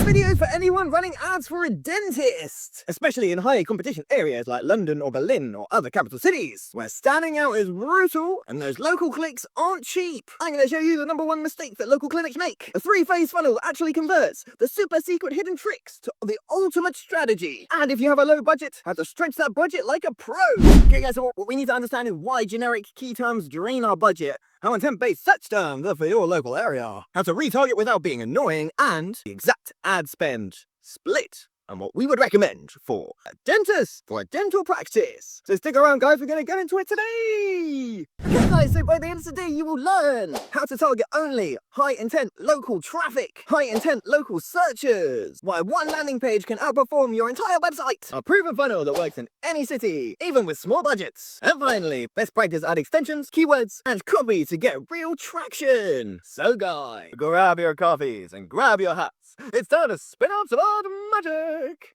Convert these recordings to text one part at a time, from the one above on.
videos for anyone running ads for a dentist, especially in high competition areas like London or Berlin or other capital cities, where standing out is brutal and those local clicks aren't cheap. I'm going to show you the #1 mistake that local clinics make. A 3-phase funnel that actually converts, the super secret hidden tricks to the ultimate strategy. And if you have a low budget, how to stretch that budget like a pro. Okay guys, so what we need to understand is why generic key terms drain our budget, how intent-based search terms are for your local area, how to retarget without being annoying, and the exact ad spend split, and what we would recommend for a dentist, for a dental practice. So stick around guys, we're going to get into it today! Okay guys, so by the end of the day you will learn how to target only high-intent local traffic, high-intent local searches, why one landing page can outperform your entire website, a proven funnel that works in any city, even with small budgets, and finally, best practice ad extensions, keywords, and copy to get real traction. So guys, grab your coffees and grab your hats. It's time to spin up some old magic!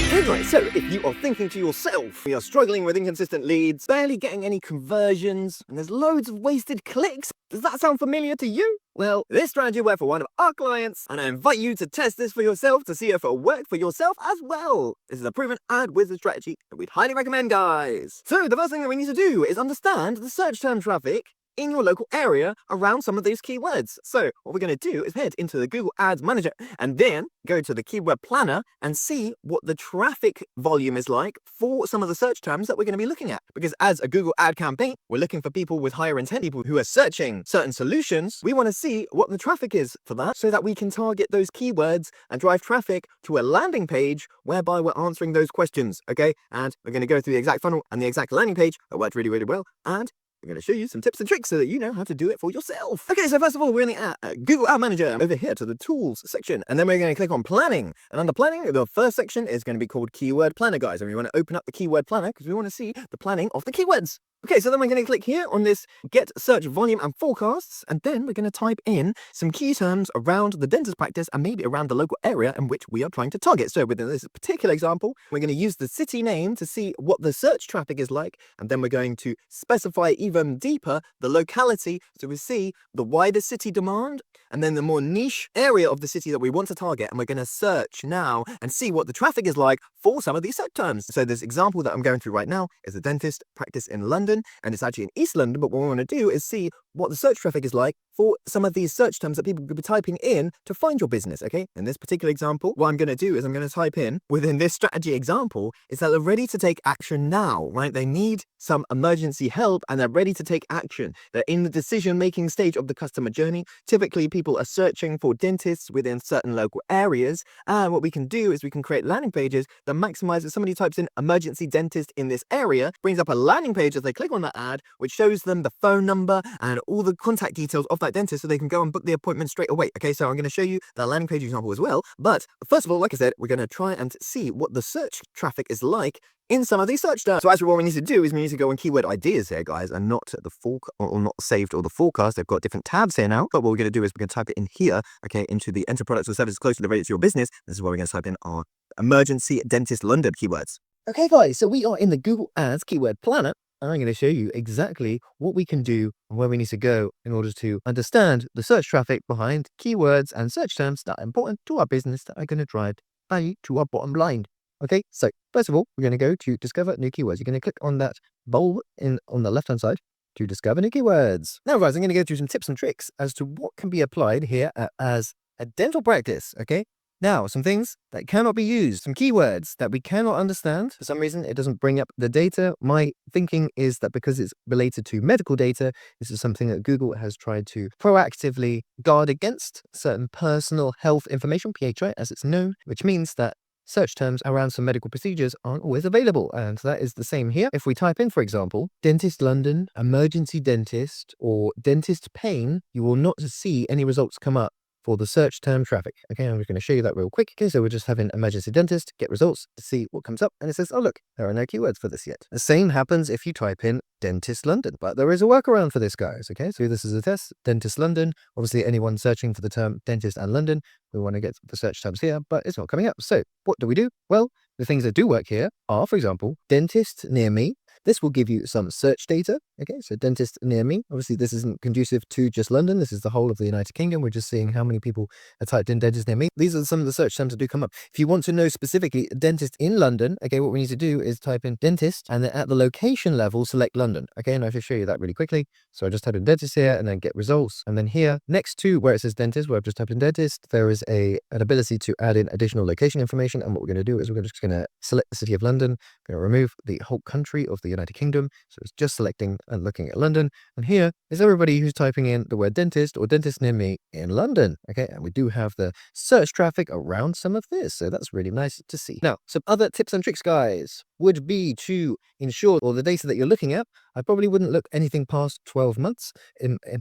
Anyway, so if you are thinking to yourself, you're struggling with inconsistent leads, barely getting any conversions, and there's loads of wasted clicks, does that sound familiar to you? Well, this strategy worked for one of our clients, and I invite you to test this for yourself to see if it'll work for yourself as well. This is a proven ad wizard strategy that we'd highly recommend, guys. So the first thing that we need to do is understand the search term traffic in your local area around some of these keywords. So what we're going to do is head into the Google Ads Manager and then go to the Keyword Planner and see what the traffic volume is like for some of the search terms that we're going to be looking at. Because as a Google ad campaign, we're looking for people with higher intent, people who are searching certain solutions. We want to see what the traffic is for that so that we can target those keywords and drive traffic to a landing page whereby we're answering those questions, okay? And we're going to go through the exact funnel and the exact landing page that worked really, really well. And we're going to show you some tips and tricks so that you know how to do it for yourself. Okay, so first of all, we're in the Google Ad Manager over here to the Tools section, and then we're going to click on Planning. And under Planning, the first section is going to be called Keyword Planner, guys. And we want to open up the Keyword Planner because we want to see the planning of the keywords. Okay, so then we're going to click here on this Get Search Volume and Forecasts, and then we're going to type in some key terms around the dentist practice and maybe around the local area in which we are trying to target. So within this particular example, we're going to use the city name to see what the search traffic is like, and then we're going to specify even deeper the locality so we see the wider city demand and then the more niche area of the city that we want to target, and we're going to search now and see what the traffic is like for some of these search terms. So this example that I'm going through right now is a dentist practice in London, and it's actually in East London, but what we want to do is see what the search traffic is like for some of these search terms that people could be typing in to find your business, okay? In this particular example, what I'm going to do is I'm going to type in, within this strategy example, is that they're ready to take action now, right? They need some emergency help and they're ready to take action. They're in the decision-making stage of the customer journey. Typically, people are searching for dentists within certain local areas, and what we can do is we can create landing pages that maximize if somebody types in emergency dentist in this area, brings up a landing page as they click on that ad, which shows them the phone number and all the contact details of that dentist so they can go and book the appointment straight away. Okay, so I'm going to show you the landing page example as well. But first of all, like I said, we're going to try and see what the search traffic is like in some of these search terms. So actually what we need to do is we need to go on keyword ideas here, guys, and not the or not saved or the forecast. They've got different tabs here now. But what we're going to do is we're going to type it in here, okay, into the enter products or services close to the rate to your business. This is where we're going to type in our emergency dentist London keywords. Okay, guys, so we are in the Google Ads Keyword Planner. And I'm going to show you exactly what we can do and where we need to go in order to understand the search traffic behind keywords and search terms that are important to our business that are going to drive value to our bottom line. Okay, so first of all, we're going to go to discover new keywords. You're going to click on that bowl on the left-hand side to discover new keywords. Now, guys, I'm going to go through some tips and tricks as to what can be applied here as a dental practice, okay? Now, some things that cannot be used, some keywords that we cannot understand. For some reason, it doesn't bring up the data. My thinking is that because it's related to medical data, this is something that Google has tried to proactively guard against certain personal health information, PHI, as it's known, which means that search terms around some medical procedures aren't always available. And that is the same here. If we type in, for example, dentist London, emergency dentist, or dentist pain, you will not see any results come up for the search term traffic. Okay, I'm just going to show you that real quick. Okay, so we're just having emergency dentist, get results to see what comes up. And it says, oh, look, there are no keywords for this yet. The same happens if you type in dentist London, but there is a workaround for this, guys. Okay, so this is a test, dentist London. Obviously, anyone searching for the term dentist and London, we want to get the search terms here, but it's not coming up. So what do we do? Well, the things that do work here are, for example, dentist near me, this will give you some search data. Okay, so dentist near me. Obviously, this isn't conducive to just London. This is the whole of the United Kingdom. We're just seeing how many people have typed in dentist near me. These are some of the search terms that do come up. If you want to know specifically dentist in London, okay, what we need to do is type in dentist and then at the location level, select London. Okay, and I should show you that really quickly. So I just type in dentist here and then get results. And then here next to where it says dentist, where I've just typed in dentist, there is an ability to add in additional location information. And what we're going to do is we're just going to select the city of London. We're going to remove the whole country of the United Kingdom. So it's just selecting and looking at London. And here is everybody who's typing in the word dentist or dentist near me in London. Okay, and we do have the search traffic around some of this. So that's really nice to see. Now, some other tips and tricks, guys, would be to ensure all the data that you're looking at. I probably wouldn't look anything past 12 months.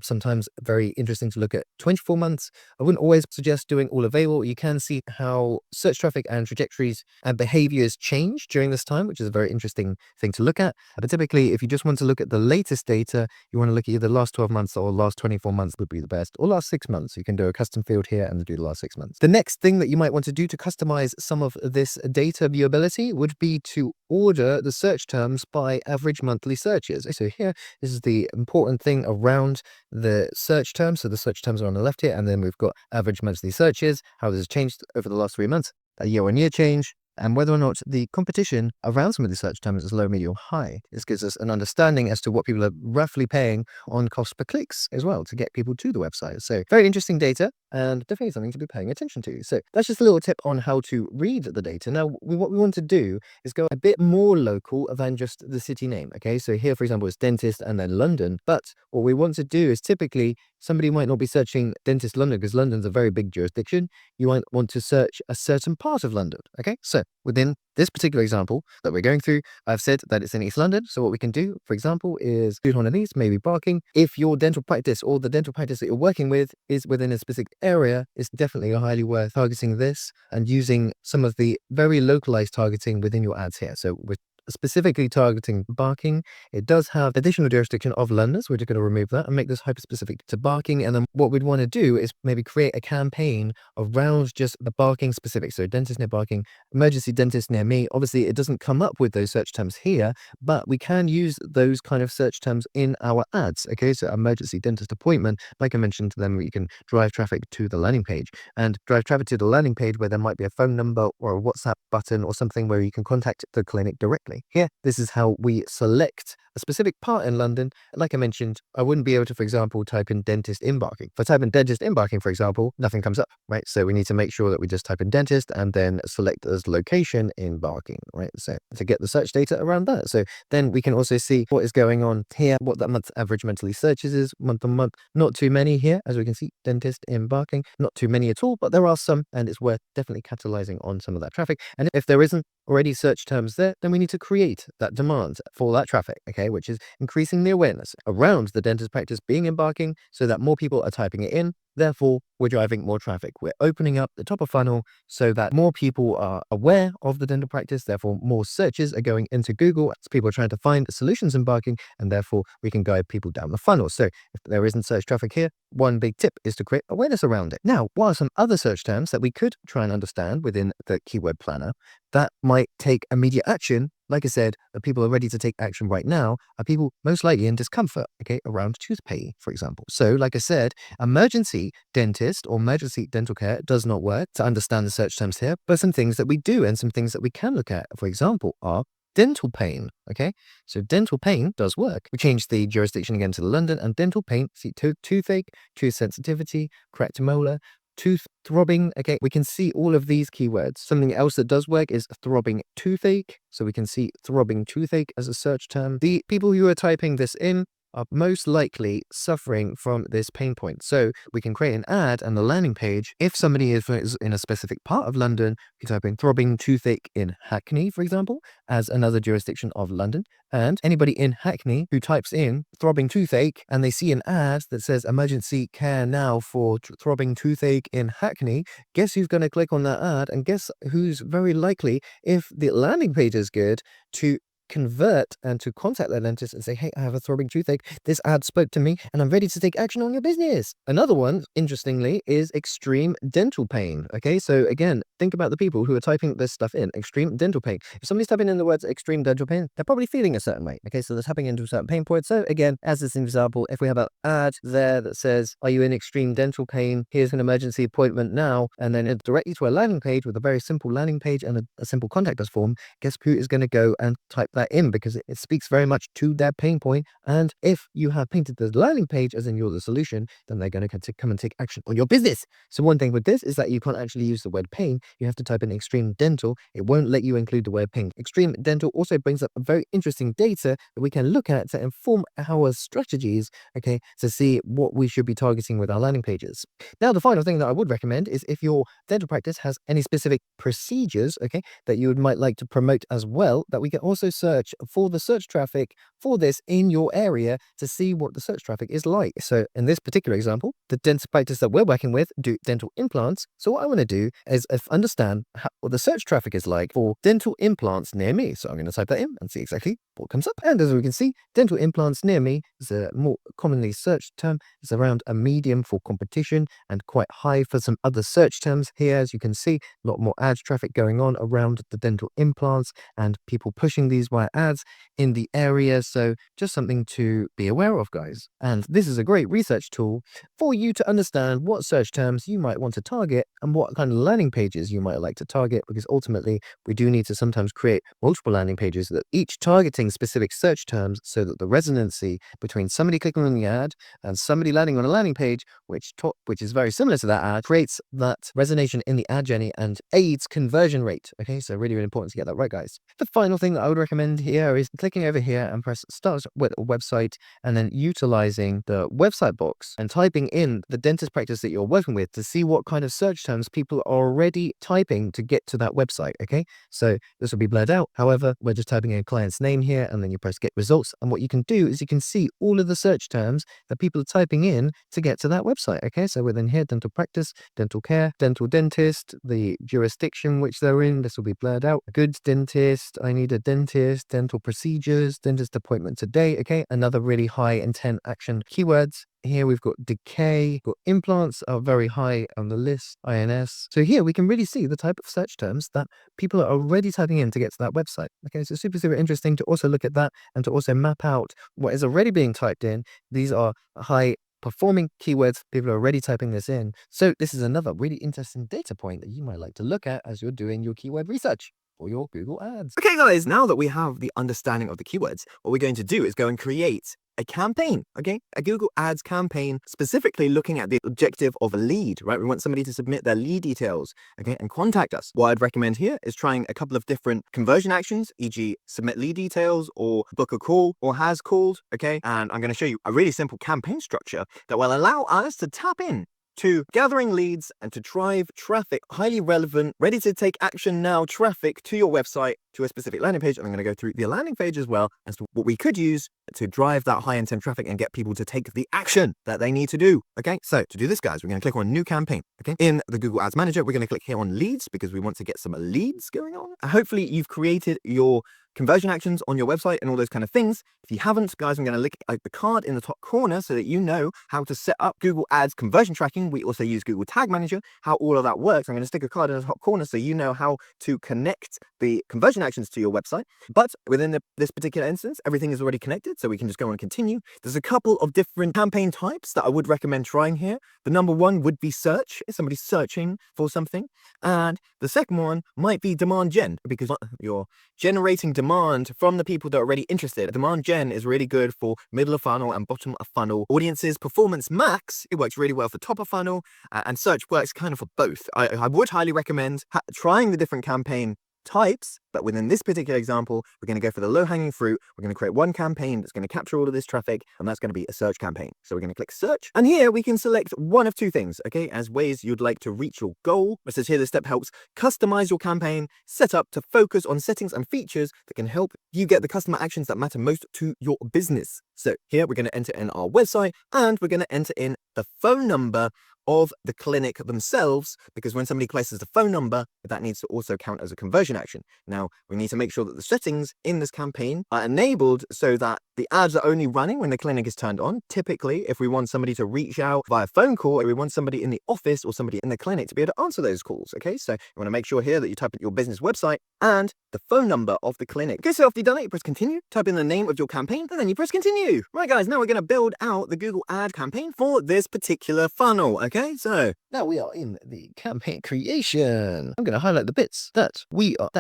Sometimes very interesting to look at 24 months. I wouldn't always suggest doing all available. You can see how search traffic and trajectories and behaviors change during this time, which is a very interesting thing to look at. But typically, if you just want to look at the latest data, you want to look at either last 12 months or last 24 months would be the best, or last 6 months. You can do a custom field here and do the last 6 months. The next thing that you might want to do to customize some of this data viewability would be to order the search terms by average monthly searches. So here, this is the important thing around the search terms. So the search terms are on the left here, and then we've got average monthly searches, how this has changed over the last 3 months, a year-on-year change, and whether or not the competition around some of the search terms is low, medium, high. This gives us an understanding as to what people are roughly paying on cost per clicks as well to get people to the website. So very interesting data and definitely something to be paying attention to. So that's just a little tip on how to read the data. Now, what we want to do is go a bit more local than just the city name. Okay, so here, for example, is dentist and then London. But what we want to do is typically somebody might not be searching dentist London because London's a very big jurisdiction. You might want to search a certain part of London. Okay, so within this particular example that we're going through, I've said that it's in East London. So what we can do, for example, is food on East, maybe barking. If your dental practice or the dental practice that you're working with is within a specific area, it's definitely highly worth targeting this and using some of the very localized targeting within your ads here. So we're specifically targeting barking. It does have additional jurisdiction of London, so we're just going to remove that and make this hyper-specific to barking. And then what we'd want to do is maybe create a campaign around just the barking specific. So dentist near barking, emergency dentist near me. Obviously, it doesn't come up with those search terms here, but we can use those kind of search terms in our ads. Okay, so emergency dentist appointment, like I mentioned, then we can drive traffic to the landing page and drive traffic to the landing page where there might be a phone number or a WhatsApp button or something where you can contact the clinic directly. Here, this is how we select a specific part in London. Like I mentioned, I wouldn't be able to, for example, type in dentist in barking. If I type in dentist in barking, for example, nothing comes up, right? So we need to make sure that we just type in dentist and then select as location in barking, right? So to get the search data around that. So then we can also see what is going on here, what that month's average monthly searches is month on month. Not too many here, as we can see, dentist in barking, not too many at all, but there are some, and it's worth definitely capitalizing on some of that traffic. And if there isn't already search terms there, then we need to create that demand for that traffic, okay, which is increasing the awareness around the dentist practice being in barking so that more people are typing it in. Therefore, we're driving more traffic. We're opening up the top of funnel so that more people are aware of the dental practice. Therefore, more searches are going into Google as people are trying to find solutions in barking, and therefore we can guide people down the funnel. So if there isn't search traffic here, one big tip is to create awareness around it. Now, what are some other search terms that we could try and understand within the keyword planner that might take immediate action? Like I said, the people are ready to take action right now are people most likely in discomfort, okay, around tooth pain, for example. So like I said, emergency dentist or emergency dental care does not work to understand the search terms here, but some things that we do and some things that we can look at, for example, are dental pain, okay? So dental pain does work. We change the jurisdiction again to London, and dental pain, see toothache, tooth sensitivity, cracked molar, tooth throbbing. Okay, we can see all of these keywords. Something else that does work is throbbing toothache. So we can see throbbing toothache as a search term. The people who are typing this in are most likely suffering from this pain point. So we can create an ad and the landing page. If somebody is in a specific part of London, you type in throbbing toothache in Hackney, for example, as another jurisdiction of London. And anybody in Hackney who types in throbbing toothache and they see an ad that says emergency care now for throbbing toothache in Hackney, guess who's going to click on that ad, and guess who's very likely, if the landing page is good, to convert and to contact their dentist and say, hey, I have a throbbing toothache. This ad spoke to me and I'm ready to take action on your business. Another one, interestingly, is extreme dental pain. Okay, so again, think about the people who are typing this stuff in, extreme dental pain. If somebody's typing in the words extreme dental pain, they're probably feeling a certain way. Okay, so they're tapping into a certain pain point. So again, as this example, if we have an ad there that says, are you in extreme dental pain? Here's an emergency appointment now. And then it directly to a landing page with a very simple landing page and a simple contact us form. Guess who is going to go and type that in, because it speaks very much to their pain point. And if you have painted the landing page as in you're the solution, then they're going to come and take action on your business. So one thing with this is that you can't actually use the word pain. You have to type in extreme dental. It won't let you include the word pain. Extreme dental also brings up very interesting data that we can look at to inform our strategies, okay, to see what we should be targeting with our landing pages. Now, the final thing that I would recommend is if your dental practice has any specific procedures, okay, that you might like to promote as well, that we can also search for the search traffic for this in your area to see what the search traffic is like. So in this particular example, the dental practice that we're working with do dental implants. So what I want to do is understand what the search traffic is like for dental implants near me. So I'm going to type that in and see exactly what comes up. And as we can see, dental implants near me is a more commonly searched term. It's around a medium for competition and quite high for some other search terms here. As you can see, a lot more ads traffic going on around the dental implants and people pushing these via ads in the area. So just something to be aware of, guys. And this is a great research tool for you to understand what search terms you might want to target and what kind of landing pages you might like to target, because ultimately we do need to sometimes create multiple landing pages that each targeting specific search terms so that the resonancy between somebody clicking on the ad and somebody landing on a landing page, which is very similar to that ad, creates that resonation in the ad journey and aids conversion rate. Okay, so really, really important to get that right, guys. The final thing that I would recommend here is clicking over here and press start with a website and then utilizing the website box and typing in the dentist practice that you're working with to see what kind of search terms people are already typing to get to that website. Okay, so this will be blurred out. However, we're just typing in a client's name here and then you press get results. And what you can do is you can see all of the search terms that people are typing in to get to that website. Okay, so within here, dental practice, dental care, dental dentist, the jurisdiction which they're in, this will be blurred out. Good dentist, I need a dentist, dental procedures, dentist appointment today. Okay, another really high intent action keywords. Here we've got decay, got implants are very high on the list, INS. So here we can really see the type of search terms that people are already typing in to get to that website. Okay, so super, super interesting to also look at that and to also map out what is already being typed in. These are high performing keywords. People are already typing this in. So this is another really interesting data point that you might like to look at as you're doing your keyword research for your Google Ads. Okay, guys, now that we have the understanding of the keywords, what we're going to do is go and create a campaign, okay? A Google Ads campaign, specifically looking at the objective of a lead, right? We want somebody to submit their lead details, okay, and contact us. What I'd recommend here is trying a couple of different conversion actions, e.g. submit lead details or book a call or has called, okay? And I'm going to show you a really simple campaign structure that will allow us to tap in to gathering leads and to drive traffic, highly relevant, ready to take action now traffic to your website, to a specific landing page. And I'm going to go through the landing page as well as to what we could use to drive that high intent traffic and get people to take the action that they need to do. Okay, so to do this, guys, we're going to click on new campaign. Okay, in the Google Ads Manager, we're going to click here on leads because we want to get some leads going on. Hopefully you've created your conversion actions on your website and all those kind of things. If you haven't, guys, I'm going to link the card in the top corner so that you know how to set up Google Ads conversion tracking. We also use Google Tag Manager, how all of that works. I'm going to stick a card in the top corner so you know how to connect the conversion actions to your website. But within this particular instance, everything is already connected, so we can just go and continue. There's a couple of different campaign types that I would recommend trying here. The number one would be search, if somebody's searching for something. And the second one might be demand gen, because you're generating demand from the people that are already interested. Demand gen is really good for middle of funnel and bottom of funnel audiences. Performance Max, it works really well for top of funnel, and search works kind of for both. I would highly recommend trying the different campaign types, but within this particular example, we're going to go for the low-hanging fruit. We're going to create one campaign that's going to capture all of this traffic, and that's going to be a search campaign. So we're going to click search, and here we can select one of two things, okay, as ways you'd like to reach your goal. It says here this step helps customize your campaign, set up to focus on settings and features that can help you get the customer actions that matter most to your business. So here we're going to enter in our website, and we're going to enter in the phone number of the clinic themselves, because when somebody places the phone number, that needs to also count as a conversion action. Now, we need to make sure that the settings in this campaign are enabled so that the ads are only running when the clinic is turned on. Typically, if we want somebody to reach out via phone call, or we want somebody in the office or somebody in the clinic to be able to answer those calls, okay? So you want to make sure here that you type in your business website and the phone number of the clinic. Okay, so after you've done it, you press continue, type in the name of your campaign, and then you press continue. Right, guys, now we're going to build out the Google ad campaign for this particular funnel, okay? So now we are in the campaign creation. I'm going to highlight the bits that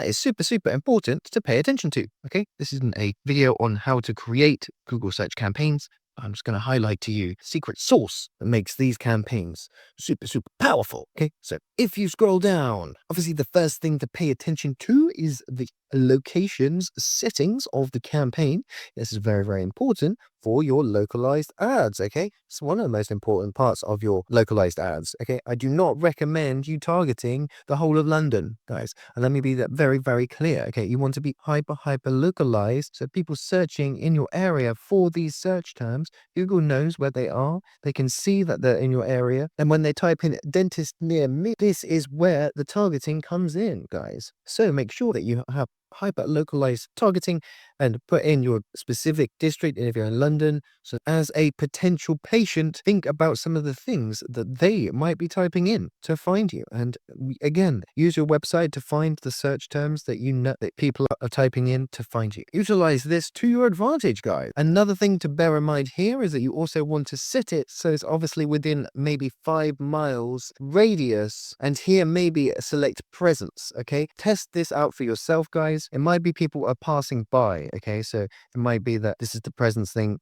is super important to pay attention to, okay? This isn't a video on how to create Google search campaigns. I'm just going to highlight to you the secret sauce that makes these campaigns super powerful. Okay, so if you scroll down, obviously the first thing to pay attention to is the locations settings of the campaign. This is very important for your localized ads. Okay, it's one of the most important parts of your localized ads. Okay, I do not recommend you targeting the whole of London, guys, and let me be that very clear. Okay, you want to be hyper localized, so people searching in your area for these search terms, Google knows where they are. They can see that they're in your area, and when they type in dentist near me, this is where the targeting comes in, guys. So make sure that you have hyper localized targeting and put in your specific district if you're in London. So as a potential patient, think about some of the things that they might be typing in to find you. And again, use your website to find the search terms that you know that people are typing in to find you. Utilize this to your advantage, guys. Another thing to bear in mind here is that you also want to set it so it's obviously within maybe 5 miles radius, and here maybe select presence. Okay, test this out for yourself, guys. It might be people are passing by, okay? So it might be that this is the presence thing.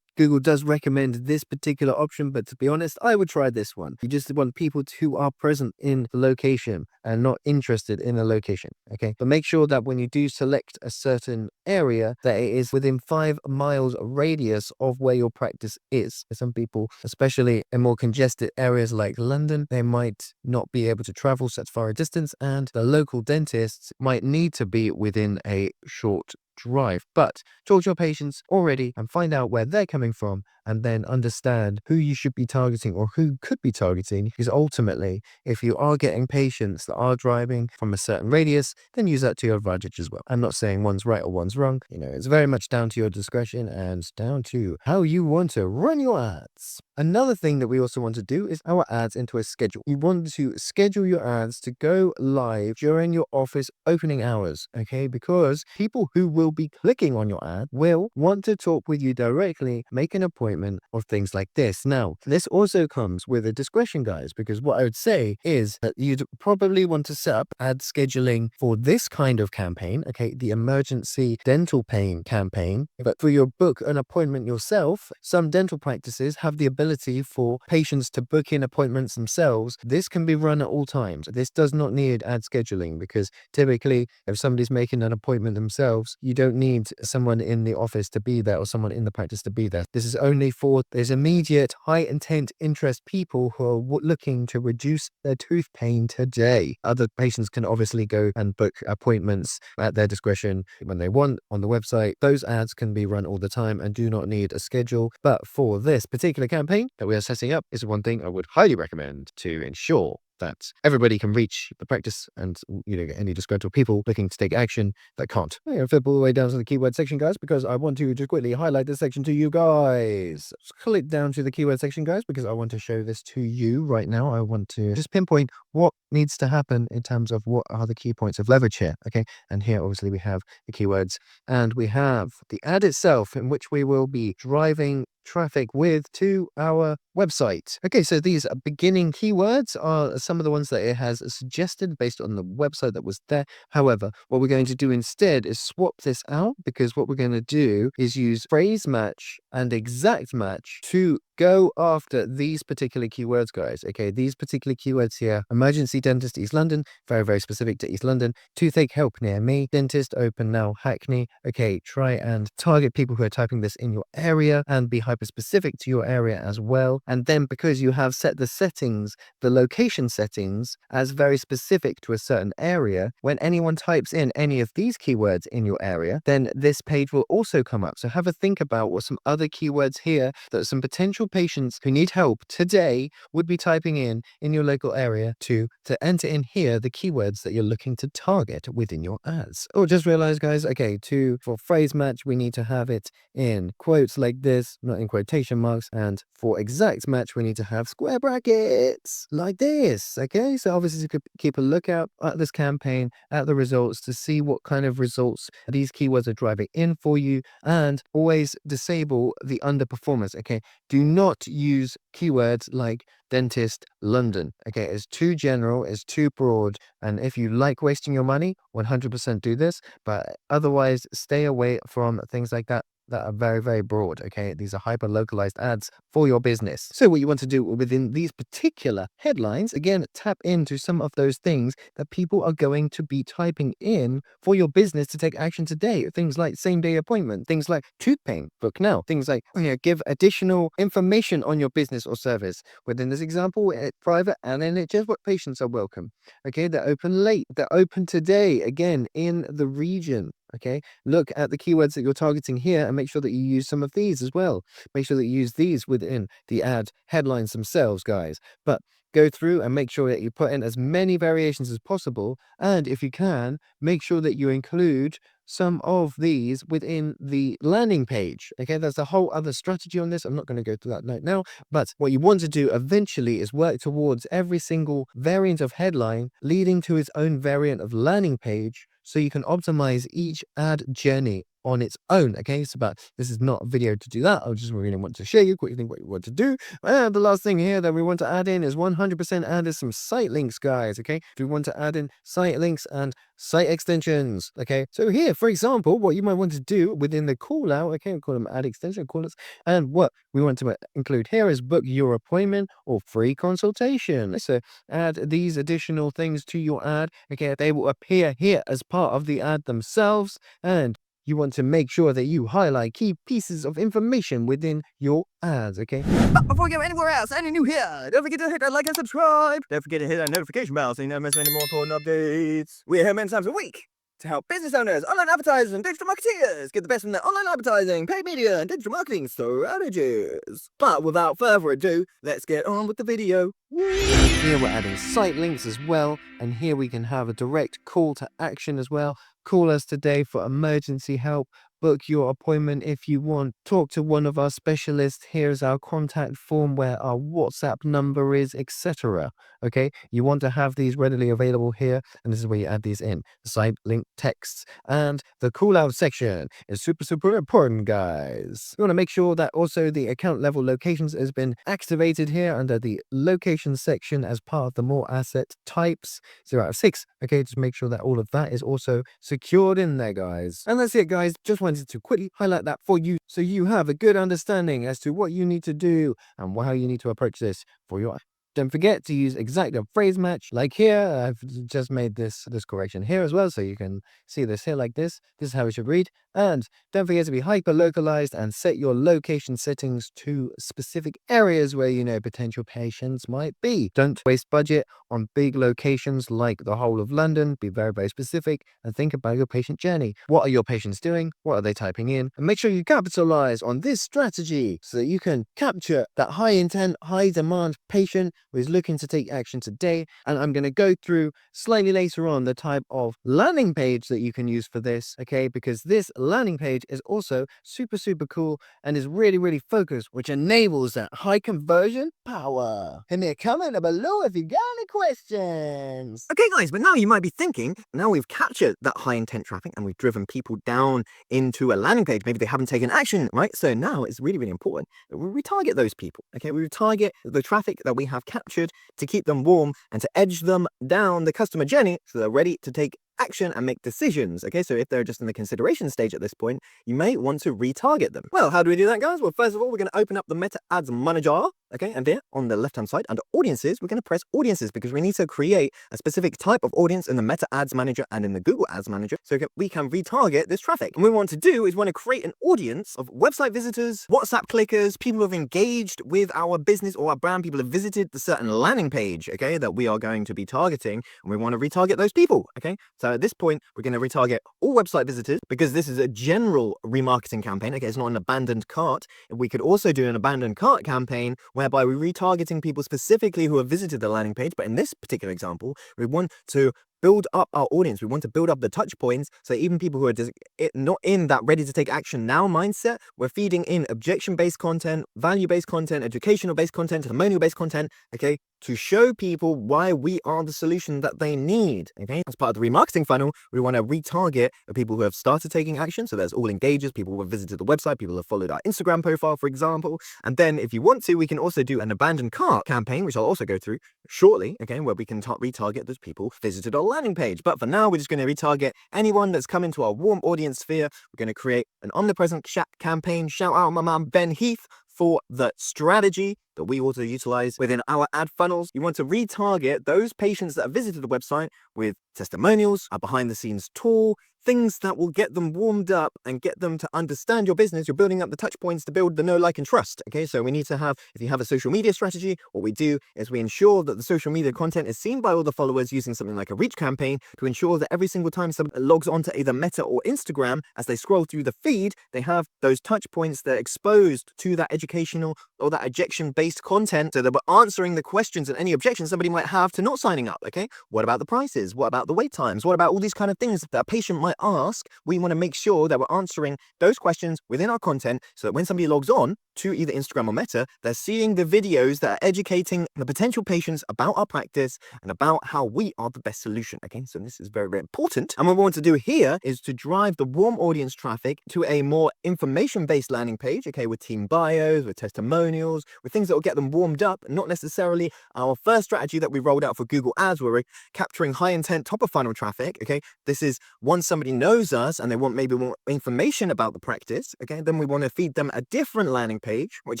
Google does recommend this particular option, but to be honest, I would try this one. You just want people who are present in the location and not interested in the location, okay? But make sure that when you do select a certain area, that it is within 5 miles radius of where your practice is. For some people, especially in more congested areas like London, they might not be able to travel such far a distance, and the local dentists might need to be within a short drive. But talk to your patients already and find out where they're coming from, and then understand who you should be targeting or who could be targeting. Because ultimately, if you are getting patients that are driving from a certain radius, then use that to your advantage as well. I'm not saying one's right or one's wrong. You know, it's very much down to your discretion and down to how you want to run your ads. Another thing that we also want to do is our ads into a schedule. You want to schedule your ads to go live during your office opening hours, okay? Because people who will be clicking on your ad will want to talk with you directly, make an appointment, or things like this. Now, this also comes with a discretion, guys, because what I would say is that you'd probably want to set up ad scheduling for this kind of campaign, okay, the emergency dental pain campaign. But for your book an appointment yourself, some dental practices have the ability for patients to book in appointments themselves. This can be run at all times. This does not need ad scheduling, because typically if somebody's making an appointment themselves, you don't need someone in the office to be there or someone in the practice to be there. This is only for those immediate high intent interest people who are looking to reduce their tooth pain today. Other patients can obviously go and book appointments at their discretion when they want on the website. Those ads can be run all the time and do not need a schedule. But for this particular campaign that we are setting up, is one thing I would highly recommend to ensure that everybody can reach the practice, and any disgruntled people looking to take action that can't. I'm going to flip all the way down to the keyword section, guys, because I want to just quickly highlight this section to you guys. Just click down to the keyword section, guys, because I want to show this to you right now. I want to just pinpoint what needs to happen in terms of what are the key points of leverage here. Okay, and here obviously we have the keywords, and we have the ad itself, in which we will be driving traffic with to our website. Okay, so these beginning keywords are some of the ones that it has suggested based on the website that was there. However, what we're going to do instead is swap this out, because what we're going to do is use phrase match and exact match to go after these particular keywords, guys. Okay, these particular keywords here: emergency dentist East London, very specific to East London; toothache help near me; dentist open now Hackney. Okay, try and target people who are typing this in your area and be hyper specific to your area as well. And then, because you have set the settings, the location settings as very specific to a certain area, when anyone types in any of these keywords in your area, then this page will also come up. So have a think about what some other keywords here that some potential patients who need help today would be typing in your local area to enter in here the keywords that you're looking to target within your ads. Oh, just realized, guys, okay, for phrase match, we need to have it in quotes like this, not in quotation marks, and for exact match, we need to have square brackets like this. Okay, so obviously you could keep a lookout at this campaign, at the results, to see what kind of results these keywords are driving in for you, and always disable the underperformers. Okay, do not use keywords like dentist London. Okay, it's too general, it's too broad, and if you like wasting your money, 100% do this, but otherwise stay away from things like that are very, very broad. Okay, these are hyper localized ads for your business. So what you want to do within these particular headlines, again, tap into some of those things that people are going to be typing in for your business to take action today. Things like same day appointment, things like tooth pain, book now, things like give additional information on your business or service. Within this example, private and NHS what patients are welcome. Okay, they're open late, they're open today, again in the region. Okay, look at the keywords that you're targeting here and make sure that you use some of these as well. Make sure that you use these within the ad headlines themselves, guys. But go through and make sure that you put in as many variations as possible. And if you can, make sure that you include some of these within the landing page. Okay, there's a whole other strategy on this. I'm not going to go through that right now, but what you want to do eventually is work towards every single variant of headline leading to its own variant of landing page, so you can optimize each ad journey on its own. Okay, so but this is not a video to do that. I just really want to show you quickly what you want to do. And the last thing here that we want to add in is 100% add in some site links, guys. Okay, we want to add in site links and site extensions. Okay, so here, for example, what you might want to do within the call out, okay, we'll call them ad extension call outs, and what we want to include here is book your appointment or free consultation. So add these additional things to your ad. Okay, they will appear here as part of the ad themselves, and you want to make sure that you highlight key pieces of information within your ads, okay? But before we go anywhere else, any new here, don't forget to hit that like and subscribe. Don't forget to hit that notification bell so you never miss any more important updates. We're here many times a week to help business owners, online advertisers, and digital marketeers get the best from their online advertising, paid media, and digital marketing strategies. But without further ado, let's get on with the video. Here we're adding site links as well, and here we can have a direct call to action as well. Call us today for emergency help. Book your appointment if you want. Talk to one of our specialists. Here's our contact form where our WhatsApp number is, etc. Okay, you want to have these readily available here, and this is where you add these in. The site link texts and the call out section is super, super important, guys. You want to make sure that also the account level locations has been activated here under the location section as part of the more asset types 0 out of 6. Okay, just make sure that all of that is also secured in there, guys. And that's it, guys. Just wanted to quickly highlight that for you so you have a good understanding as to what you need to do and how you need to approach this for your. Don't forget to use exact phrase match like here. I've just made this correction here as well, so you can see this here like this. This is how it should read. And don't forget to be hyper localized and set your location settings to specific areas where you know potential patients might be. Don't waste budget on big locations like the whole of London. Be very, very specific and think about your patient journey. What are your patients doing? What are they typing in? And make sure you capitalize on this strategy so that you can capture that high intent, high demand patient who is looking to take action today. And I'm going to go through slightly later on the type of landing page that you can use for this, okay? Because this landing page is also super, super cool and is really, really focused, which enables that high conversion power. And a comment below if you got any questions. Okay, guys, but now you might be thinking, now we've captured that high intent traffic and we've driven people down into a landing page. Maybe they haven't taken action, right? So now it's really, really important that we retarget those people, okay? We retarget the traffic that we have captured to keep them warm and to edge them down the customer journey so they're ready to take action and make decisions. Okay, so if they're just in the consideration stage at this point, you may want to retarget them. Well, how do we do that, guys? Well, first of all, we're going to open up the Meta Ads Manager. okay? And there on the left-hand side under audiences, we're going to press audiences because we need to create a specific type of audience in the Meta Ads Manager and in the Google Ads Manager so we can retarget this traffic. And what we want to do is want to create an audience of website visitors, WhatsApp clickers, people who have engaged with our business or our brand, people who have visited the certain landing page, okay, that we are going to be targeting, and we want to retarget those people, okay? So at this point, we're going to retarget all website visitors because this is a general remarketing campaign, okay? It's not an abandoned cart. We could also do an abandoned cart campaign whereby we're retargeting people specifically who have visited the landing page, but in this particular example, we want to build up our audience. We want to build up the touch points. So even people who are just not in that ready to take action now mindset, we're feeding in objection-based content, value-based content, educational-based content, testimonial-based content, okay, to show people why we are the solution that they need, okay? As part of the remarketing funnel, we want to retarget the people who have started taking action. So there's all engagers, people who have visited the website, people who have followed our Instagram profile, for example. And then if you want to, we can also do an abandoned cart campaign, which I'll also go through shortly, okay, where we can retarget those people who visited our landing page. But for now, we're just going to retarget anyone that's come into our warm audience sphere. We're going to create an omnipresent chat campaign. Shout out my man Ben Heath for the strategy that we also utilize within our ad funnels. You want to retarget those patients that have visited the website with testimonials, a behind the scenes tour, things that will get them warmed up and get them to understand your business. You're building up the touch points to build the know, like, and trust. Okay, so we need to have, if you have a social media strategy, what we do is we ensure that the social media content is seen by all the followers using something like a reach campaign to ensure that every single time someone logs onto either Meta or Instagram, as they scroll through the feed, they have those touch points that are exposed to that educational or that objection-based content, so that we're answering the questions and any objections somebody might have to not signing up. Okay, what about the prices? What about the wait times? What about all these kind of things that a patient might ask? We want to make sure that we're answering those questions within our content so that when somebody logs on to either Instagram or Meta, they're seeing the videos that are educating the potential patients about our practice and about how we are the best solution. Okay, so this is very, very important. And what we want to do here is to drive the warm audience traffic to a more information-based landing page, okay, with team bios, with testimonials, with things that will get them warmed up, not necessarily our first strategy that we rolled out for Google Ads where we're capturing high intent top of funnel traffic. Okay, this is once somebody knows us and they want maybe more information about the practice, okay, then we want to feed them a different landing page which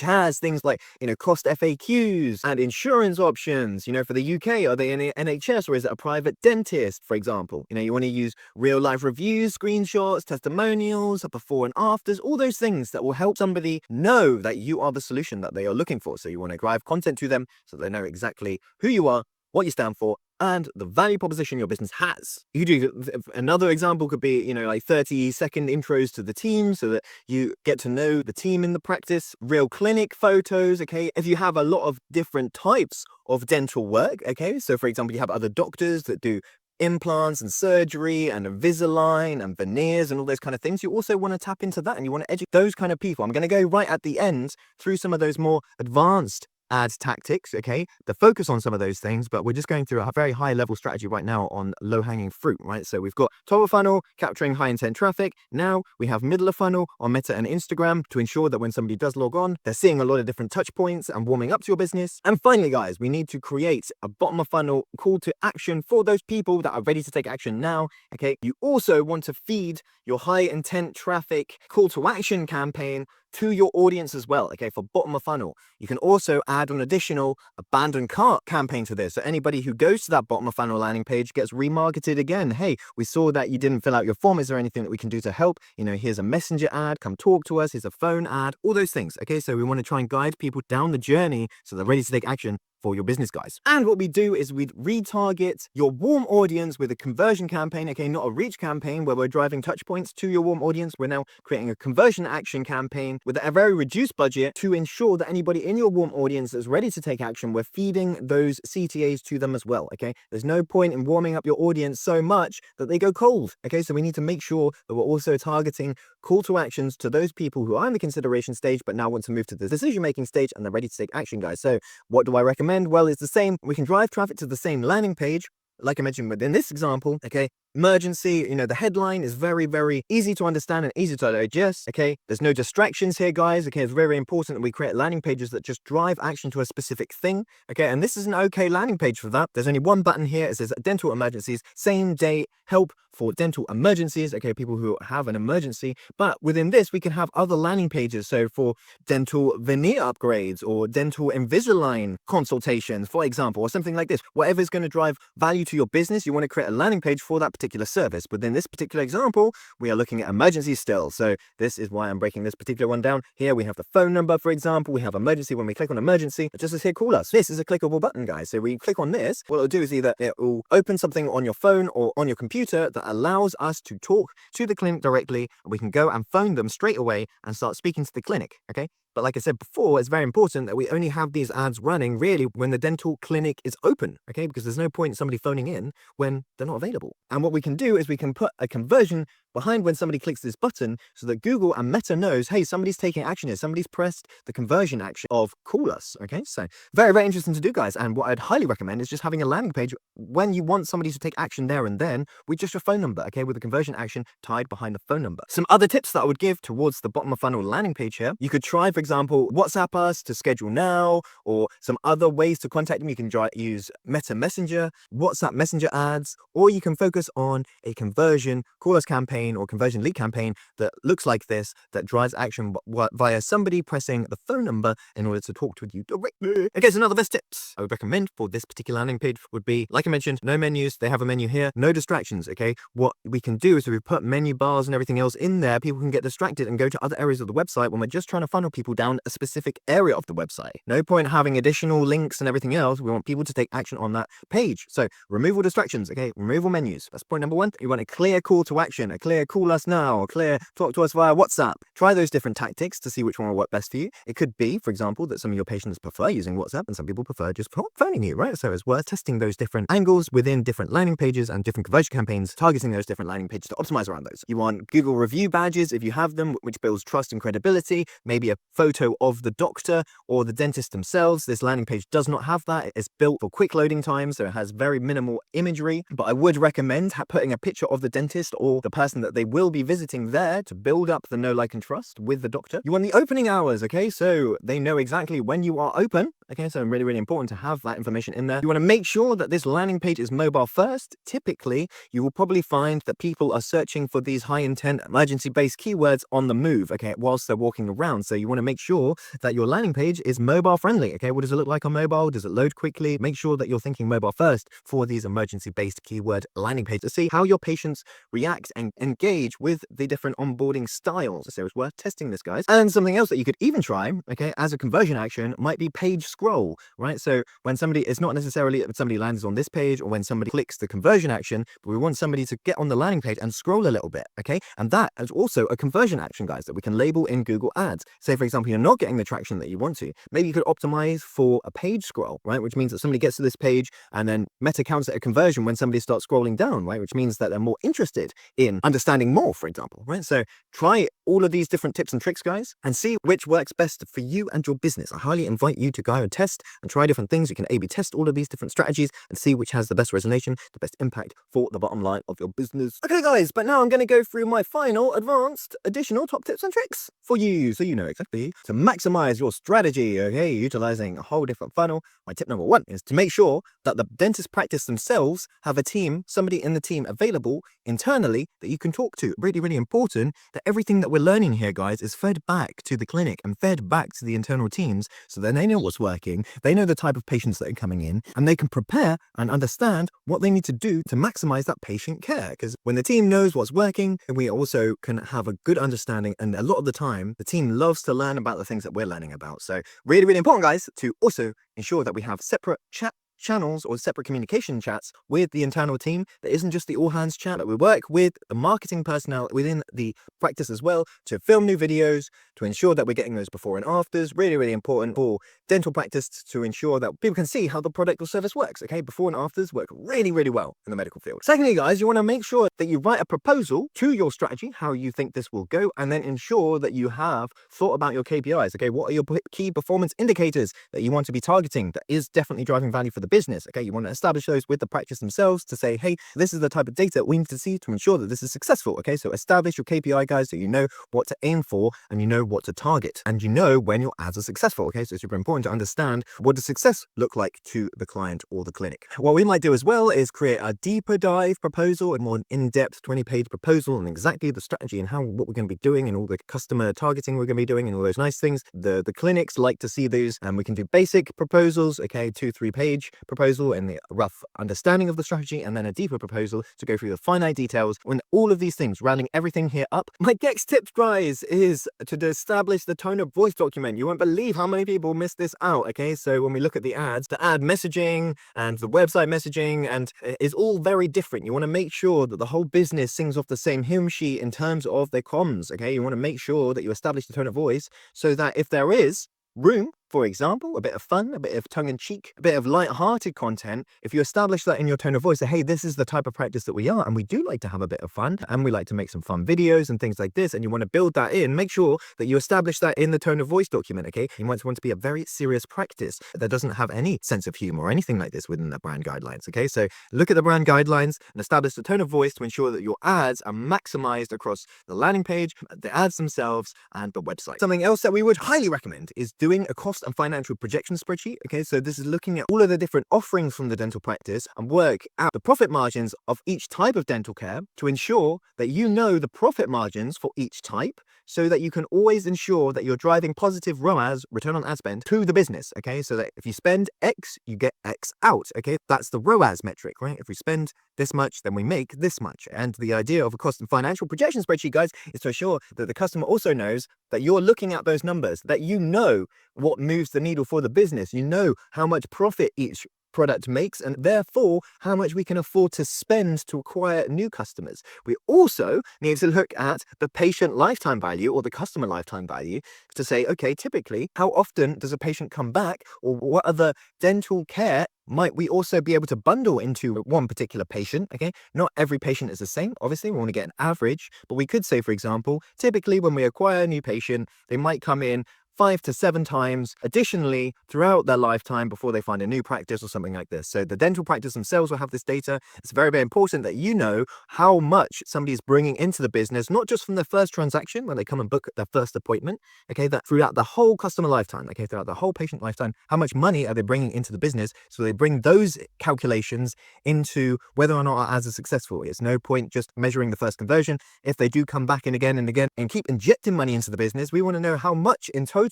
has things like, you know, cost FAQs and insurance options. You know, for the UK, are they in NHS or is it a private dentist, for example? You know, you want to use real life reviews, screenshots, testimonials, before and afters, all those things that will help somebody know that you are the solution that they are looking for. So you want to drive content to them so they know exactly who you are, what you stand for, and the value proposition your business has. You do another example could be, you know, like 30-second intros to the team so that you get to know the team in the practice, real clinic photos, okay? If you have a lot of different types of dental work, okay? So for example, you have other doctors that do implants and surgery and Invisalign and veneers and all those kind of things. You also want to tap into that and you want to educate those kind of people. I'm going to go right at the end through some of those more advanced ads tactics, okay, the focus on some of those things, but we're just going through a very high level strategy right now on low hanging fruit, right? So we've got top of funnel capturing high intent traffic. Now we have middle of funnel on Meta and Instagram to ensure that when somebody does log on, they're seeing a lot of different touch points and warming up to your business. And finally, guys, we need to create a bottom of funnel call to action for those people that are ready to take action now. Okay, you also want to feed your high intent traffic call to action campaign to your audience as well, okay, for bottom of funnel. You can also add an additional abandoned cart campaign to this. So anybody who goes to that bottom of funnel landing page gets remarketed again. Hey, we saw that you didn't fill out your form. Is there anything that we can do to help? You know, here's a messenger ad, come talk to us. Here's a phone ad, all those things. Okay, so we want to try and guide people down the journey so they're ready to take action for your business, guys. And what we do is we retarget your warm audience with a conversion campaign, okay, not a reach campaign where we're driving touch points to your warm audience. We're now creating a conversion action campaign with a very reduced budget to ensure that anybody in your warm audience that's ready to take action, we're feeding those CTAs to them as well, okay? There's no point in warming up your audience so much that they go cold, okay? So we need to make sure that we're also targeting call to actions to those people who are in the consideration stage but now want to move to the decision-making stage and they're ready to take action, guys. So what do I recommend? Well, it's the same. We can drive traffic to the same landing page, like I mentioned within this example, okay? emergency. You know, the headline is very, very easy to understand and easy to digest. Okay, there's no distractions here, guys. Okay, it's very important that we create landing pages that just drive action to a specific thing. Okay, and this is an okay landing page for that. There's only one button here. It says dental emergencies, same day help for dental emergencies. Okay, people who have an emergency. But within this, we can have other landing pages. So for dental veneer upgrades or dental Invisalign consultations, for example, or something like this, whatever is going to drive value to your business, you want to create a landing page for that particular service. Within this particular example, we are looking at emergencies still. So this is why I'm breaking this particular one down. Here we have the phone number, for example. We have emergency. When we click on emergency, it just says here, call us. This is a clickable button, guys. So we click on this. What it'll do is either it will open something on your phone or on your computer that allows us to talk to the clinic directly. We can go and phone them straight away and start speaking to the clinic. Okay. But like I said before, it's very important that we only have these ads running really when the dental clinic is open, okay? Because there's no point somebody phoning in when they're not available. And what we can do is we can put a conversion behind when somebody clicks this button so that Google and Meta knows, hey, somebody's taking action here. Somebody's pressed the conversion action of call us, okay? So very, very interesting to do, guys. And what I'd highly recommend is just having a landing page when you want somebody to take action there and then with just your phone number, okay? With the conversion action tied behind the phone number. Some other tips that I would give towards the bottom of funnel landing page here. You could try, for example, WhatsApp us to schedule now, or some other ways to contact them. You can use Meta Messenger, WhatsApp Messenger ads, or you can focus on a conversion call us campaign or conversion lead campaign that looks like this, that drives action via somebody pressing the phone number in order to talk to you directly. Okay, so another best tips I would recommend for this particular landing page would be, like I mentioned, no menus. They have a menu here, no distractions, okay? What we can do is if we put menu bars and everything else in there, people can get distracted and go to other areas of the website when we're just trying to funnel people down a specific area of the website. No point having additional links and everything else. We want people to take action on that page. So remove all distractions, okay? Remove all menus. That's point number one. You want a clear call to action, a clear call us now, a clear talk to us via WhatsApp. Try those different tactics to see which one will work best for you. It could be, for example, that some of your patients prefer using WhatsApp and some people prefer just phoning you, right? So it's worth testing those different angles within different landing pages and different conversion campaigns, targeting those different landing pages to optimize around those. You want Google review badges if you have them, which builds trust and credibility, maybe a photo of the doctor or the dentist themselves. This landing page does not have that. It's built for quick loading times, so it has very minimal imagery, but I would recommend putting a picture of the dentist or the person that they will be visiting there to build up the know, like, and trust with the doctor. You want the opening hours, okay? So they know exactly when you are open. Okay, so really, really important to have that information in there. You want to make sure that this landing page is mobile first. Typically, you will probably find that people are searching for these high intent emergency-based keywords on the move, okay, whilst they're walking around. So you want to make sure that your landing page is mobile friendly, okay? What does it look like on mobile? Does it load quickly? Make sure that you're thinking mobile first for these emergency-based keyword landing pages to see how your patients react and engage with the different onboarding styles. So it's worth testing this, guys. And something else that you could even try, okay, as a conversion action might be page scroll, right? So when somebody, it's not necessarily that somebody lands on this page or when somebody clicks the conversion action, but we want somebody to get on the landing page and scroll a little bit, okay? And that is also a conversion action, guys, that we can label in Google Ads. Say, for example, you're not getting the traction that you want to. Maybe you could optimize for a page scroll, right? Which means that somebody gets to this page and then Meta counts it a conversion when somebody starts scrolling down, right? Which means that they're more interested in understanding more, for example, right? So try all of these different tips and tricks, guys, and see which works best for you and your business. I highly invite you to go and test and try different things. You can A/B test all of these different strategies and see which has the best resonation, the best impact for the bottom line of your business. Okay, guys, but now I'm going to go through my final advanced additional top tips and tricks for you so you know exactly to maximize your strategy, okay, utilizing a whole different funnel. My tip number one is to make sure that the dentist practice themselves have a team, somebody in the team available internally that you can talk to. Really, really important that everything that we're learning here, guys, is fed back to the clinic and fed back to the internal teams so then they know what's working, they know the type of patients that are coming in, and they can prepare and understand what they need to do to maximize that patient care. Because when the team knows what's working, we also can have a good understanding, and a lot of the time the team loves to learn about the things that we're learning about. So really, really important, guys, to also ensure that we have separate chat channels or separate communication chats with the internal team. That isn't just the all hands chat, that we work with the marketing personnel within the practice as well to film new videos, to ensure that we're getting those before and afters. Really, really important for dental practice to ensure that people can see how the product or service works. Okay, before and afters work really, really well in the medical field. Secondly, guys, you want to make sure that you write a proposal to your strategy, how you think this will go, and then ensure that you have thought about your KPIs. Okay, what are your key performance indicators that you want to be targeting that is definitely driving value for the business. Okay, you want to establish those with the practice themselves to say, hey, this is the type of data we need to see to ensure that this is successful. Okay, so establish your KPI, guys, so you know what to aim for and you know what to target and you know when your ads are successful. Okay, so it's super important to understand what does success look like to the client or the clinic. What we might do as well is create a deeper dive proposal, a more in-depth 20-page proposal on exactly the strategy and what we're going to be doing and all the customer targeting we're going to be doing and all those nice things. The clinics like to see these, and we can do basic proposals, okay, 2-3 page proposal and the rough understanding of the strategy, and then a deeper proposal to go through the finite details. When all of these things, rounding everything here up, my next tip, guys, is to establish the tone of voice document. You won't believe how many people miss this out. Okay, so when we look at the ads, the ad messaging and the website messaging and is all very different. You want to make sure that the whole business sings off the same hymn sheet in terms of their comms. Okay, you want to make sure that you establish the tone of voice so that if there is room, for example, a bit of fun, a bit of tongue-in-cheek, a bit of light-hearted content, if you establish that in your tone of voice, say, hey, this is the type of practice that we are, and we do like to have a bit of fun, and we like to make some fun videos and things like this, and you want to build that in, make sure that you establish that in the tone of voice document, okay? You might want to be a very serious practice that doesn't have any sense of humor or anything like this within the brand guidelines, okay? So look at the brand guidelines and establish the tone of voice to ensure that your ads are maximized across the landing page, the ads themselves, and the website. Something else that we would highly recommend is doing a cost and financial projection spreadsheet. Okay, so this is looking at all of the different offerings from the dental practice and work out the profit margins of each type of dental care to ensure that you know the profit margins for each type, so that you can always ensure that you're driving positive ROAS, return on ad spend, to the business. Okay, so that if you spend X, you get X out. Okay, that's the ROAS metric, right? If we spend this much, then we make this much. And the idea of a cost and financial projection spreadsheet, guys, is to ensure that the customer also knows that you're looking at those numbers, that you know what moves the needle for the business. You know how much profit each product makes, and therefore how much we can afford to spend to acquire new customers. We also need to look at the patient lifetime value or the customer lifetime value to say, okay, typically, how often does a patient come back, or what other dental care might we also be able to bundle into one particular patient? Okay, not every patient is the same. Obviously, we want to get an average, but we could say, for example, typically when we acquire a new patient, they might come in 5 to 7 times additionally throughout their lifetime before they find a new practice or something like this. So the dental practice themselves will have this data. It's very, very important that you know how much somebody is bringing into the business, not just from their first transaction when they come and book their first appointment, okay, that throughout the whole customer lifetime, okay, throughout the whole patient lifetime, how much money are they bringing into the business? So they bring those calculations into whether or not our ads are successful. It's no point just measuring the first conversion. If they do come back in again and again and keep injecting money into the business, we want to know how much in total,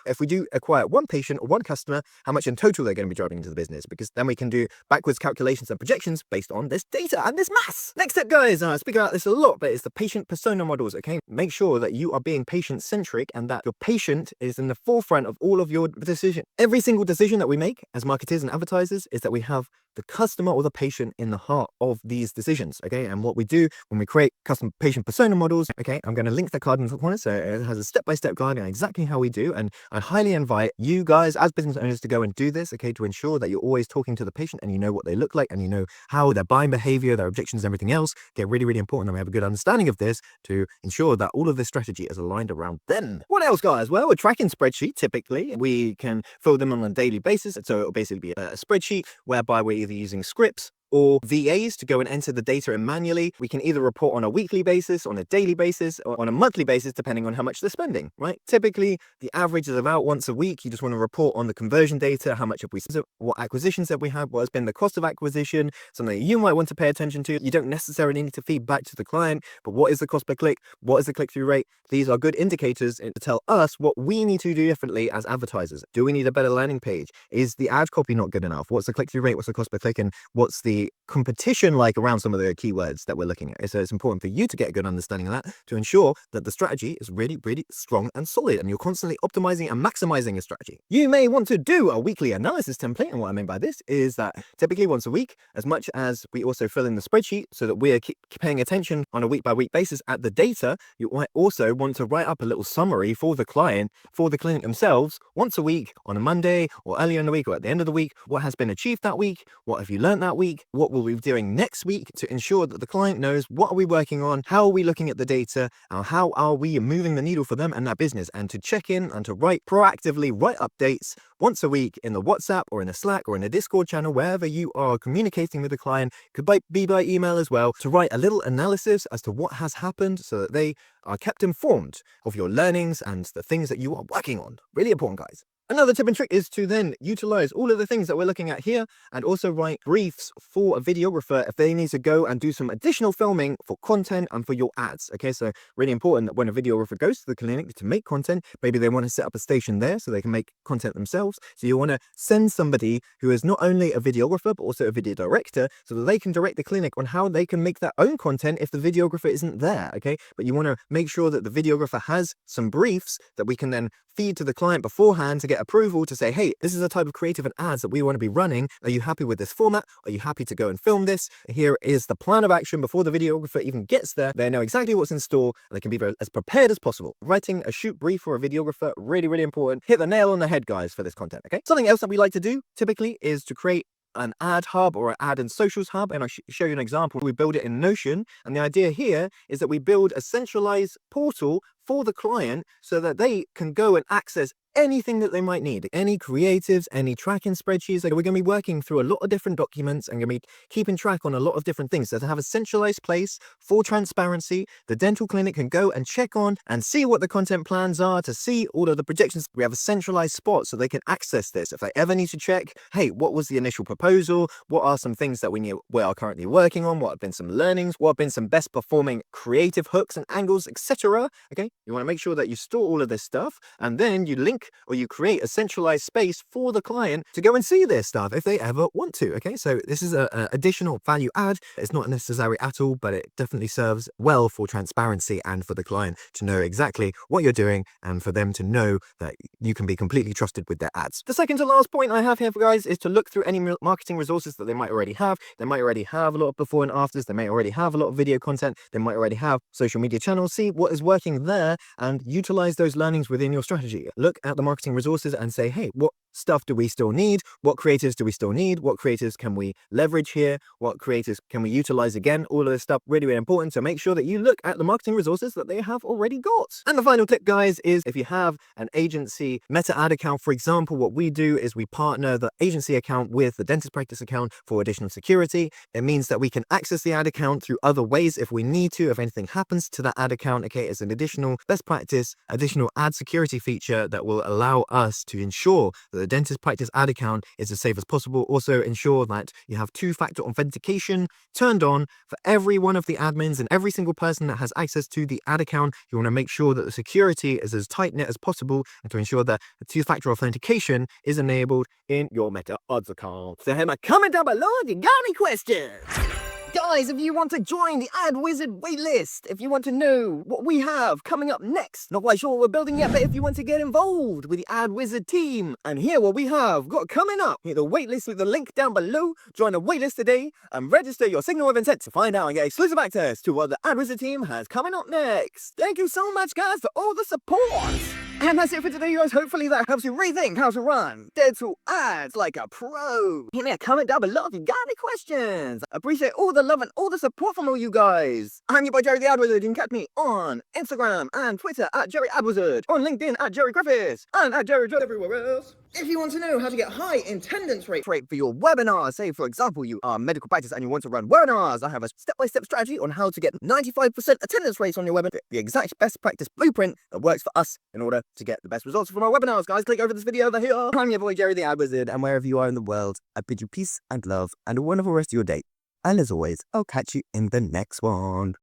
if we do acquire one patient or one customer, how much in total they're going to be driving into the business, because then we can do backwards calculations and projections based on this data and this maths. Next up, guys, I speak about this a lot, but it's the patient persona models, okay? Make sure that you are being patient-centric and that your patient is in the forefront of all of your decision. Every single decision that we make as marketers and advertisers is that we have the customer or the patient in the heart of these decisions, okay? And what we do when we create custom patient persona models, okay, I'm going to link that card in the corner, so it has a step-by-step guide on exactly how we do, and I highly invite you guys as business owners to go and do this, okay, to ensure that you're always talking to the patient and you know what they look like and you know how their buying behavior, their objections, everything else get really, really important, and we have a good understanding of this to ensure that all of this strategy is aligned around them. What else, guys? Well, a tracking spreadsheet, typically, we can fill them on a daily basis, so it'll basically be a spreadsheet whereby we're either using scripts or VAs to go and enter the data in manually. We can either report on a weekly basis, on a daily basis, or on a monthly basis, depending on how much they're spending, right? Typically, the average is about once a week. You just want to report on the conversion data, how much have we spent, what acquisitions have we had, what has been the cost of acquisition, something that you might want to pay attention to. You don't necessarily need to feed back to the client, but what is the cost per click? What is the click-through rate? These are good indicators to tell us what we need to do differently as advertisers. Do we need a better landing page? Is the ad copy not good enough? What's the click-through rate? What's the cost per click? And what's the competition like around some of the keywords that we're looking at? So it's important for you to get a good understanding of that to ensure that the strategy is really, really strong and solid, and you're constantly optimizing and maximizing a strategy. You may want to do a weekly analysis template, and what I mean by this is that typically once a week, as much as we also fill in the spreadsheet so that we're paying attention on a week-by-week basis at the data, you might also want to write up a little summary for the client, for the clinic themselves, once a week on a Monday or earlier in the week or at the end of the week. What has been achieved that week? What have you learned that week? what we'll be doing next week to ensure that the client knows what are we working on, how are we looking at the data, and how are we moving the needle for them and their business, and to check in and to proactively write updates once a week in the WhatsApp or in a Slack or in a Discord channel, wherever you are communicating with the client. Could be by email as well, to write a little analysis as to what has happened so that they are kept informed of your learnings and the things that you are working on. Really important, guys. Another tip and trick is to then utilize all of the things that we're looking at here and also write briefs for a videographer if they need to go and do some additional filming for content and for your ads. Okay, so really important that when a videographer goes to the clinic to make content, maybe they want to set up a station there so they can make content themselves. So you want to send somebody who is not only a videographer, but also a video director, so that they can direct the clinic on how they can make their own content if the videographer isn't there. Okay, but you want to make sure that the videographer has some briefs that we can then feed to the client beforehand to get approval to say, hey, this is the type of creative and ads that we want to be running. Are you happy with this format? Are you happy to go and film this? Here is the plan of action before the videographer even gets there. They know exactly what's in store and they can be as prepared as possible. Writing a shoot brief for a videographer, really, really important. Hit the nail on the head, guys, for this content, okay? Something else that we like to do typically is to create an ad hub or an ad and socials hub, and I'll show you an example. We build it in Notion, and the idea here is that we build a centralized portal for the client so that they can go and access anything that they might need, any creatives, any tracking spreadsheets. Like, we're going to be working through a lot of different documents and going to be keeping track on a lot of different things. So to have a centralized place for transparency, the dental clinic can go and check on and see what the content plans are, to see all of the projections. We have a centralized spot so they can access this. If they ever need to check, hey, what was the initial proposal? What are some things that we are currently working on? What have been some learnings? What have been some best performing creative hooks and angles, etc. Okay, you want to make sure that you store all of this stuff, and then you link or you create a centralized space for the client to go and see their stuff if they ever want to. Okay, so this is an additional value add. It's not necessary at all, but it definitely serves well for transparency and for the client to know exactly what you're doing and for them to know that you can be completely trusted with their ads. The second to last point I have here for guys is to look through any marketing resources that they might already have. They might already have a lot of before and afters. They may already have a lot of video content. They might already have social media channels. See what is working there and utilize those learnings within your strategy. Look at the marketing resources and say, hey, what stuff do we still need? What creators do we still need? What creators can we leverage here? What creators can we utilize again? All of this stuff, really, really important. So make sure that you look at the marketing resources that they have already got. And the final tip, guys, is if you have an agency meta ad account, for example, what we do is we partner the agency account with the dentist practice account for additional security. It means that we can access the ad account through other ways if we need to, if anything happens to that ad account. Okay, it's an additional best practice, additional ad security feature that will allow us to ensure that the dentist practice ad account is as safe as possible. Also ensure that you have two-factor authentication turned on for every one of the admins and every single person that has access to the ad account. You want to make sure that the security is as tight-knit as possible and to ensure that the two-factor authentication is enabled in your Meta Ads account. So hit my comment down below if you got any questions. Guys, if you want to join the AdWizard waitlist, if you want to know what we have coming up next, not quite sure what we're building yet, but if you want to get involved with the AdWizard team and hear what we have got coming up, hit the waitlist with the link down below, join the waitlist today, and register your signal of intent to find out and get exclusive access to what the AdWizard team has coming up next. Thank you so much, guys, for all the support. And that's it for today, guys. Hopefully that helps you rethink how to run dental ads like a pro. Hit me a comment down below if you got any questions. Appreciate all the love and all the support from all you guys. I'm your boy Jerry the AdWizard. You can catch me on Instagram and Twitter at Jerry AdWizard, on LinkedIn at Jerry Griffiths, and at Jerry everywhere else. If you want to know how to get high attendance rate for your webinars, say for example you are a medical practice and you want to run webinars, I have a step-by-step strategy on how to get 95% attendance rates on your webinar. The exact best practice blueprint that works for us in order to get the best results from our webinars. Guys, click over this video over here. I'm your boy Jerry the AdWizard, and wherever you are in the world, I bid you peace and love and a wonderful rest of your day. And as always, I'll catch you in the next one.